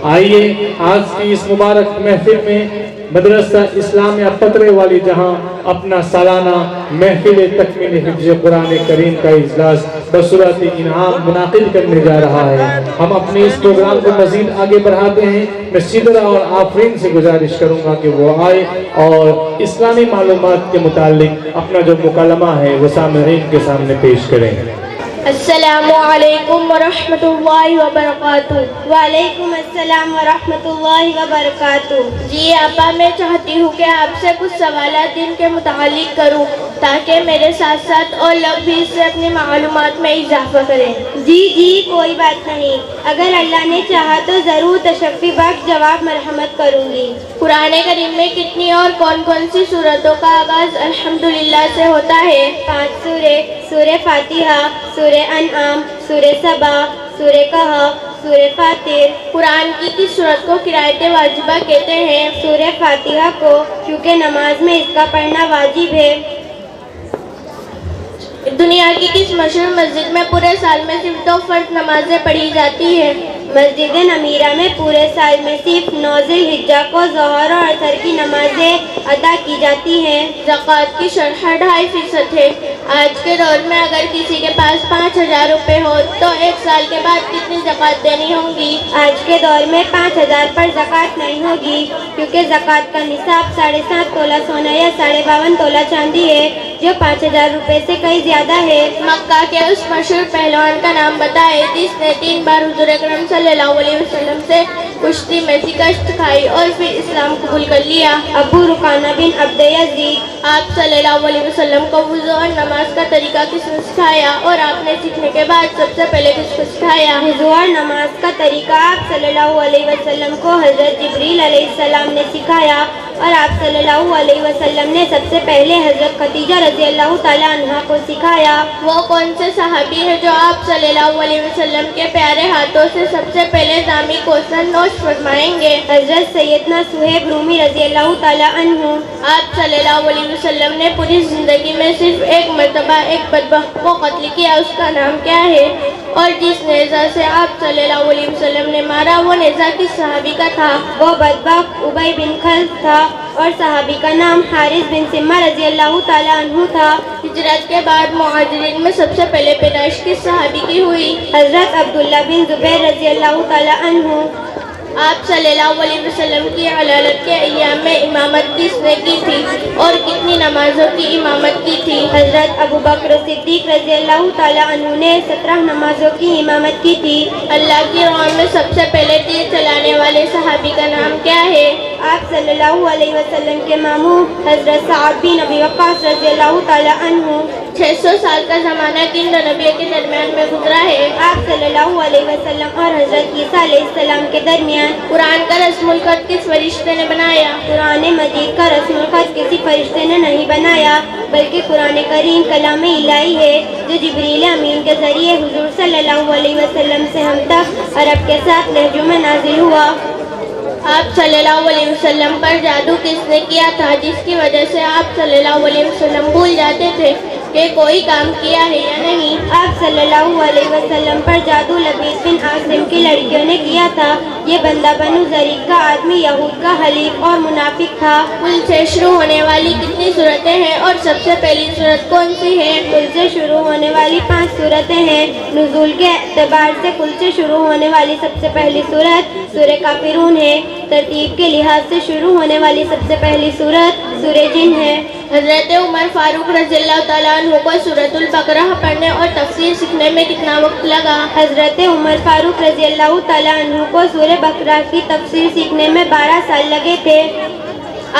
آئیے آج کی اس مبارک محفل میں مدرسہ اسلامیہ پترے والی جہاں اپنا سالانہ محفل تکمیل حفظ قرآن کریم کا اجلاس بصورت انعام منعقد کرنے جا رہا ہے۔ ہم اپنے اس پروگرام کو مزید آگے بڑھاتے ہیں۔ میں سدرا اور آفرین سے گزارش کروں گا کہ وہ آئے اور اسلامی معلومات کے متعلق اپنا جو مکالمہ ہے وہ سامعین کے سامنے پیش کریں۔ السلام علیکم ورحمۃ اللہ وبرکاتہ۔ وعلیکم السلام ورحمۃ اللہ وبرکاتہ۔ جی آپا، میں چاہتی ہوں کہ آپ سے کچھ سوالات دین کے متعلق کروں تاکہ میرے ساتھ ساتھ اور لوگ بھی اس سے اپنی معلومات میں اضافہ کریں۔ جی کوئی بات نہیں، اگر اللہ نے چاہا تو ضرور تشفی بخش جواب مرحمت کروں گی۔ قرآن کریم میں کتنی اور کون کون سی سورتوں کا آغاز الحمدللہ سے ہوتا ہے؟ 5 سورے: سورہ فاتحہ، سورہ انعام، سورہ سبا، سورہ کہف، سورہ فاطر۔ قرآن کی کس سورت کو قرأت واجبہ کہتے ہیں؟ سورہ فاتحہ کو، کیونکہ نماز میں اس کا پڑھنا واجب ہے۔ دنیا کی کس مشہور مسجد میں پورے سال میں صرف 2 فرض نمازیں پڑھی جاتی ہے؟ مسجد نمیرہ میں پورے سال میں صرف 9 ذی الحجہ کو ظہر اور عصر کی نمازیں ادا کی جاتی ہیں۔ زکوٰۃ کی شرح 2.5% ہے۔ آج کے دور میں اگر کسی کے پاس 5000 روپے ہو تو 1 سال کے بعد کتنی زکوٰۃ دینی ہوں گی؟ آج کے دور میں 5000 پر زکوٰۃ نہیں ہوگی، کیونکہ زکوٰۃ کا نصاب 7.5 تولہ سونا یا 52.5 تولہ چاندی ہے، جو 5000 روپے سے کئی زیادہ ہے۔ مکہ کے اس مشہور پہلوان کا نام بتائے جس نے 3 بار حضور اکرم صلی اللہ علیہ وسلم سے کشتی میں شکست کھائی اور پھر اسلام قبول کر لیا۔ ابو رکانہ بن عبد یزید۔ آپ صلی اللہ علیہ وسلم کو وضو اور نماز کا طریقہ کس نے سکھایا اور آپ نے سیکھنے کے بعد سب سے پہلے کس کو سکھایا؟ وضو اور نماز کا طریقہ آپ صلی اللہ علیہ وسلم کو حضرت جبریل علیہ السلام نے سکھایا، اور آپ صلی اللہ علیہ وسلم نے سب سے پہلے حضرت خدیجہ رضی اللہ تعالیٰ عنہا کو سکھایا۔ وہ کون سے صحابی ہے جو آپ صلی اللہ علیہ وسلم کے پیارے ہاتھوں سے سب سے پہلے جامی کوثر نوش فرمائیں گے؟ حضرت سیدنا صہیب رومی رضی اللہ تعالیٰ عنہ۔ آپ صلی اللہ علیہ وسلم نے پوری زندگی میں صرف 1 مرتبہ ایک بدبخت کو قتل کیا، اس کا نام کیا ہے؟ اور جس نیزہ سے آپ صلی اللہ علیہ وسلم نے مارا وہ نیزہ کس صحابی کا تھا؟ وہ بدبخت ابی بن خلف تھا، اور صحابی کا نام حارث بن سمہ رضی اللہ تعالیٰ عنہ تھا۔ ہجرت کے بعد مہاجرین میں سب سے پہلے پیدائش کس صحابی کی ہوئی؟ حضرت عبداللہ بن زبیر رضی اللہ تعالیٰ عنہ۔ آپ صلی اللہ علیہ وسلم کی علالت کے ایام میں امامت کس نے کی تھی اور کتنی نمازوں کی امامت کی تھی؟ حضرت ابو بکر صدیق رضی اللہ تعالیٰ عنہ نے 17 نمازوں کی امامت کی تھی۔ اللہ کی راہ میں سب سے پہلے تیر چلانے والے صحابی کا نام کیا ہے؟ آپ صلی اللہ علیہ وسلم کے ماموں حضرت سعد بن ابی وقاص رضی اللہ تعالیٰ عنہ۔ 600 سال کا زمانہ کن 2 نبیوں کے درمیان میں گزرا ہے؟ آپ صلی اللہ علیہ وسلم اور حضرت عیسیٰ علیہ السلام کے درمیان۔ قرآن کا رسم الخط کس فرشتے نے بنایا؟ قرآن مجید کا رسم الخط کسی فرشتے نے نہیں بنایا، بلکہ قرآن کریم کلام الہی ہے جو جبریل امین کے ذریعے حضور صلی اللہ علیہ وسلم سے ہم تک عرب کے ساتھ لہجوں میں نازل ہوا۔ آپ صلی اللہ علیہ وسلم پر جادو کس نے کیا تھا جس کی وجہ سے آپ صلی اللہ علیہ وسلم بھول جاتے تھے کہ کوئی کام کیا ہے یا نہیں؟ آپ صلی اللہ علیہ وسلم پر جادو لبید بن عاصم کی لڑکیوں نے کیا تھا۔ یہ بندہ بنو ذریق کا آدمی یہود کا حلیف اور منافق تھا۔ کل سے شروع ہونے والی کتنی صورتیں ہیں اور سب سے پہلی صورت کون سی ہے؟ کل سے شروع ہونے والی 5 صورتیں ہیں۔ نزول کے اعتبار سے کل سے شروع ہونے والی سب سے پہلی صورت سورہ کافرون ہے۔ ترتیب کے لحاظ سے شروع ہونے والی سب سے پہلی صورت سورہ جن ہے۔ حضرت عمر فاروق رضی اللہ تعالیٰ عنہ کو سورۃ البقرہ پڑھنے اور تفسیر سیکھنے میں کتنا وقت لگا؟ حضرت عمر فاروق رضی اللہ تعالیٰ عنہ کو سورہ بقرہ کی تفسیر سیکھنے میں 12 سال لگے تھے۔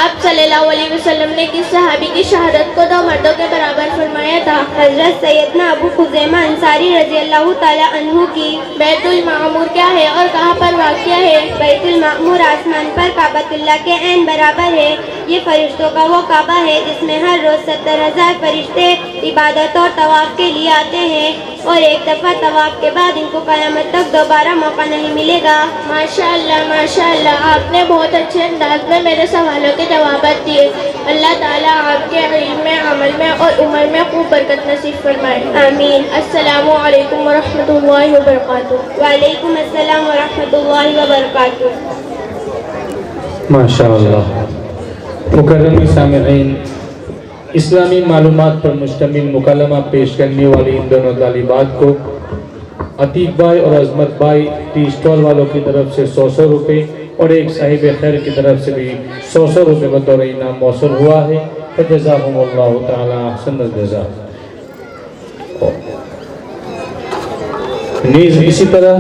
آپ صلی اللہ علیہ وسلم نے کس صحابی کی شہادت کو 2 مردوں کے برابر فرمایا تھا؟ حضرت سیدنا ابو خزیمہ انصاری رضی اللہ تعالیٰ عنہ کی۔ بیت المعمور کیا ہے اور کہاں پر واقع ہے؟ بیت المعمور آسمان پر کعبۃ اللہ کے عین برابر ہے۔ یہ فرشتوں کا وہ کعبہ ہے جس میں ہر روز 70,000 فرشتے عبادت اور طواف کے لیے آتے ہیں۔ اور ایک دفعہ طواف کے بعد ان کو قیامت تک دوبارہ موقع نہیں ملے گا۔ ماشاءاللہ، آپ نے بہت اچھے انداز میں میرے سوالوں کے جوابات دیے۔ اللہ تعالیٰ آپ کے علم میں، عمل میں اور عمر میں خوب برکت نصیب فرمائے، آمین۔ السلام علیکم ورحمۃ اللہ وبرکاتہ۔ وعلیکم السلام ورحمۃ اللہ وبرکاتہ۔ ماشاءاللہ۔ مکرم سامعین، اسلامی معلومات پر مشتمل مکالمہ پیش کرنے والی ان دونوں طالبات کو عتیق بھائی اور عظمت بھائی ٹی اسٹال والوں کی طرف سے 100 روپے اور ایک صاحب خیر کی طرف سے بھی 100 روپے بطور انعام موصول ہوا ہے۔ فجزاہم اللہ تعالی احسن الجزاء۔ نیز اسی طرح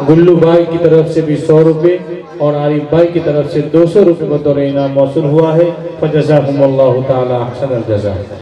گلو بھائی کی طرف سے بھی 100 روپے اور عارف بھائی کی طرف سے 200 روپے بطور انعام موصول ہوا ہے۔ فجزاہم اللہ تعالی احسن الجزاء۔